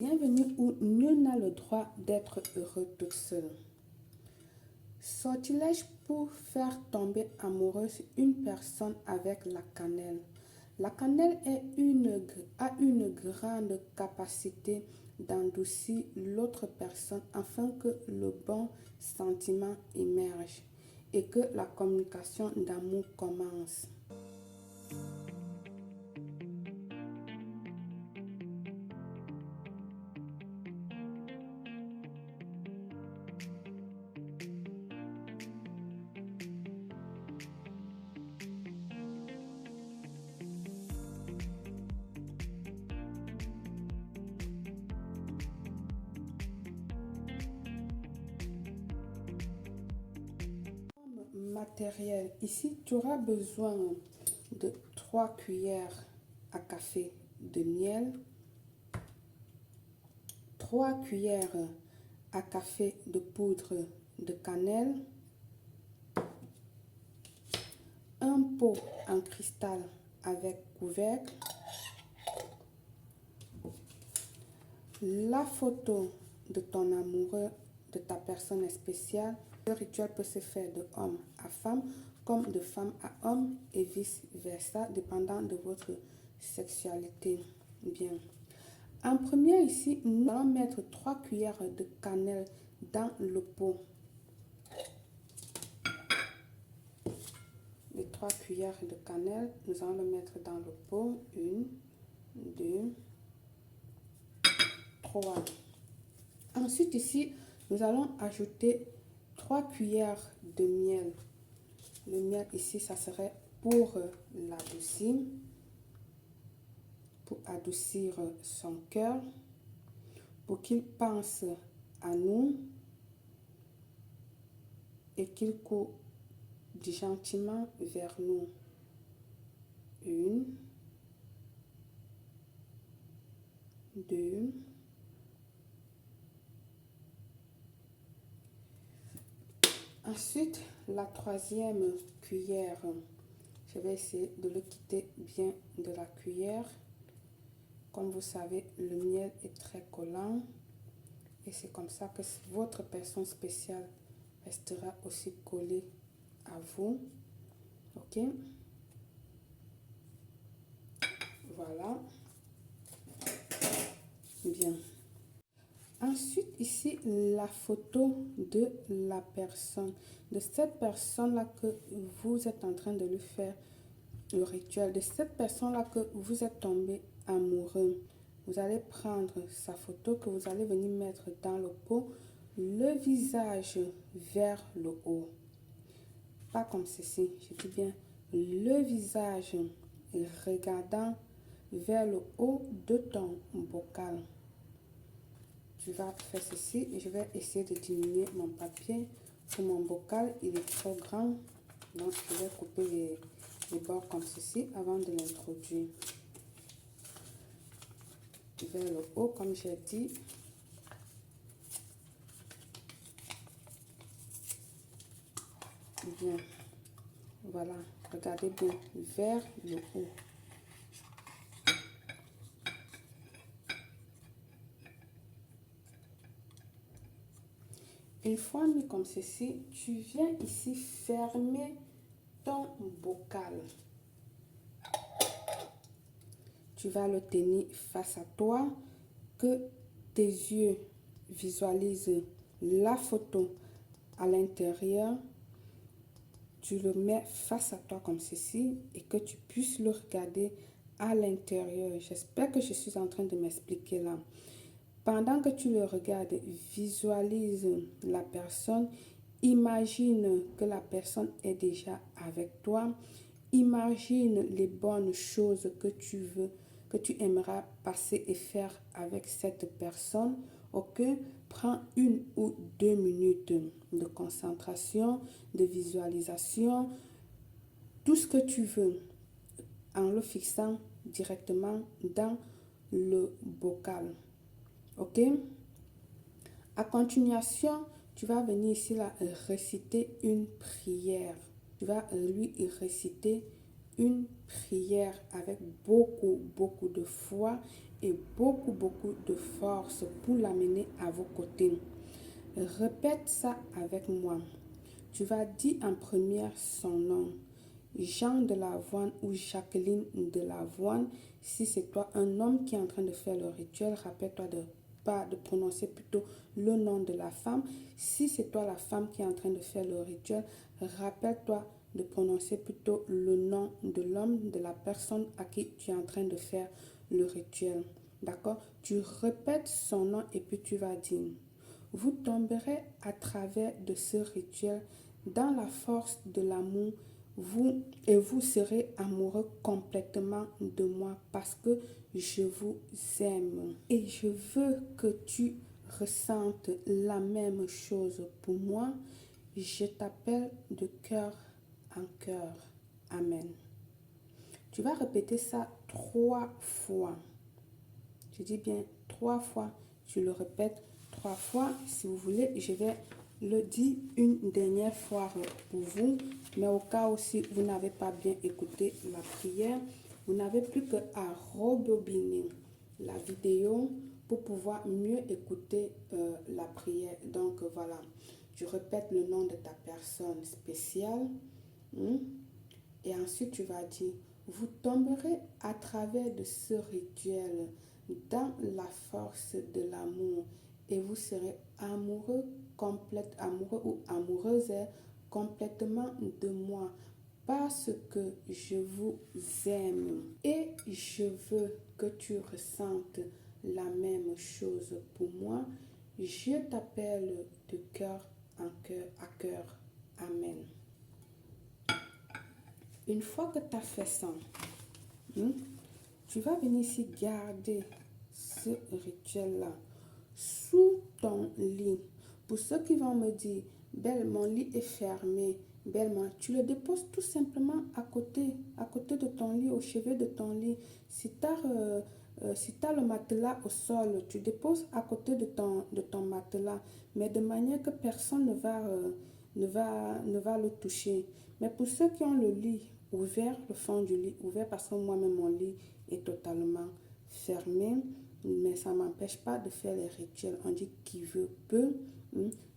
Bienvenue où nul n'a le droit d'être heureux toute seule. Sortilège pour faire tomber amoureuse une personne avec la cannelle. La cannelle a une grande capacité d'endoucir l'autre personne afin que le bon sentiment émerge et que la communication d'amour commence. Matériel. Ici, tu auras besoin de 3 cuillères à café de miel, 3 cuillères à café de poudre de cannelle, un pot en cristal avec couvercle, la photo de ton amoureux, de ta personne spéciale. Le rituel peut se faire de homme à femme comme de femme à homme et vice versa, dépendant de votre sexualité. Bien. En premier ici, nous allons mettre 3 cuillères de cannelle dans le pot. Les 3 cuillères de cannelle, nous allons le mettre dans le pot. 1, 2, 3. Ensuite ici, nous allons ajouter 3 cuillères de miel. Le miel ici, ça serait pour l'adoucir, pour adoucir son cœur, pour qu'il pense à nous et qu'il court gentiment vers nous. 1, 2, ensuite la 3e cuillère, je vais essayer de le quitter bien de la cuillère. Comme vous savez, le miel est très collant et c'est comme ça que votre personne spéciale restera aussi collée à vous. Ok, voilà, bien. Ensuite ici, la photo de la personne, de cette personne là que vous êtes en train de lui faire le rituel, de cette personne là que vous êtes tombé amoureux. Vous allez prendre sa photo que vous allez venir mettre dans le pot, le visage vers le haut, pas comme ceci, je dis bien le visage regardant vers le haut de ton bocal. Tu vas faire ceci et je vais essayer de diminuer mon papier pour mon bocal, il est trop grand, donc je vais couper les bords comme ceci avant de l'introduire vers le haut comme j'ai dit. Bien, voilà, regardez bien vers le haut. Une fois mis comme ceci, tu viens ici fermer ton bocal. Tu vas le tenir face à toi, que tes yeux visualisent la photo à l'intérieur. Tu le mets face à toi comme ceci et que tu puisses le regarder à l'intérieur. J'espère que je suis en train de m'expliquer là. Pendant que tu le regardes, visualise la personne. Imagine que la personne est déjà avec toi. Imagine les bonnes choses que tu veux, que tu aimeras passer et faire avec cette personne. Ok? Prends 1 ou 2 minutes de concentration, de visualisation, tout ce que tu veux, en le fixant directement dans le bocal. Ok? À continuation, tu vas venir ici là réciter une prière. Tu vas lui réciter une prière avec beaucoup de foi et beaucoup, beaucoup de force pour l'amener à vos côtés. Répète ça avec moi. Tu vas dire en première son nom. Jean de Lavoine ou Jacqueline de Lavoine. Si c'est toi, un homme qui est en train de faire le rituel, rappelle-toi de prononcer plutôt le nom de la femme. Si c'est toi la femme qui est en train de faire le rituel, rappelle-toi de prononcer plutôt le nom de l'homme, de la personne à qui tu es en train de faire le rituel. D'accord? Tu répètes son nom et puis tu vas dire: vous tomberez à travers de ce rituel dans la force de l'amour, vous serez amoureux complètement de moi parce que je vous aime. Et je veux que tu ressentes la même chose pour moi. Je t'appelle de cœur en cœur. Amen. Tu vas répéter ça 3 fois. Je dis bien 3 fois. Tu le répètes 3 fois. Si vous voulez, je vais le dire une dernière fois pour vous. Mais au cas où si vous n'avez pas bien écouté la prière, vous n'avez plus qu'à rebobiner la vidéo pour pouvoir mieux écouter la prière. Donc voilà, tu répètes le nom de ta personne spéciale. Et ensuite, tu vas dire: vous tomberez à travers de ce rituel dans la force de l'amour et vous serez amoureux, amoureux ou amoureuse complètement de moi parce que je vous aime. Et je veux que tu ressentes la même chose pour moi. Je t'appelle de cœur en cœur à cœur. Amen. Une fois que tu as fait ça, tu vas venir ici garder ce rituel-là sous ton lit. Pour ceux qui vont me dire: Belle, mon lit est fermé. Belle, tu le déposes tout simplement à côté de ton lit, au chevet de ton lit. Si tu as le matelas au sol, tu déposes à côté de ton matelas, mais de manière que personne ne va le toucher. Mais pour ceux qui ont le lit ouvert, le fond du lit ouvert, parce que moi-même mon lit est totalement fermé, mais ça ne m'empêche pas de faire les rituels. On dit qui veut peut.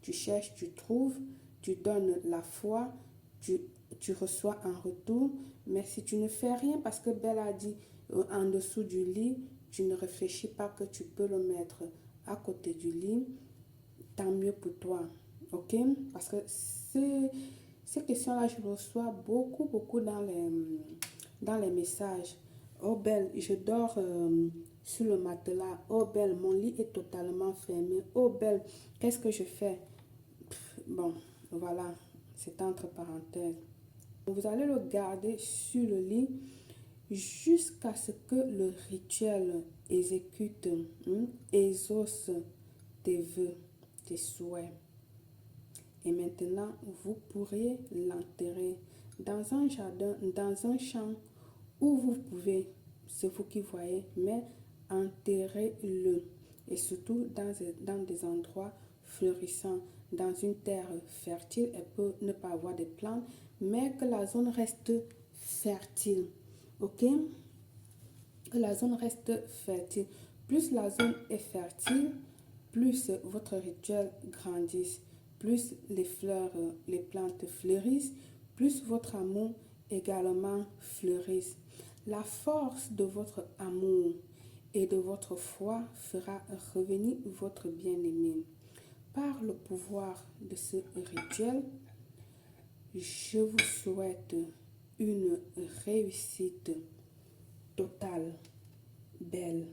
Tu cherches, tu trouves, tu donnes la foi, tu reçois en retour. Mais si tu ne fais rien, parce que Belle a dit en dessous du lit, tu ne réfléchis pas que tu peux le mettre à côté du lit, tant mieux pour toi. Ok? Parce que ces questions-là, je reçois beaucoup dans les messages. Oh Belle, je dors sur le matelas. Oh Belle, mon lit est totalement fermé. Oh Belle, qu'est-ce que je fais? Bon, voilà, c'est entre parenthèses. Vous allez le garder sur le lit jusqu'à ce que le rituel exécute, exauce tes vœux, tes souhaits. Et maintenant, vous pourriez l'enterrer dans un jardin, dans un champ où vous pouvez, c'est vous qui voyez, mais enterrez-le. Et surtout dans des endroits fleurissants, dans une terre fertile. Elle peut ne pas avoir de plantes, mais que la zone reste fertile. Ok? Que la zone reste fertile. Plus la zone est fertile, plus votre rituel grandit, plus les fleurs, les plantes fleurissent, plus votre amour également fleurisse. La force de votre amour et de votre foi fera revenir votre bien-aimé. Par le pouvoir de ce rituel, je vous souhaite une réussite totale, Belle.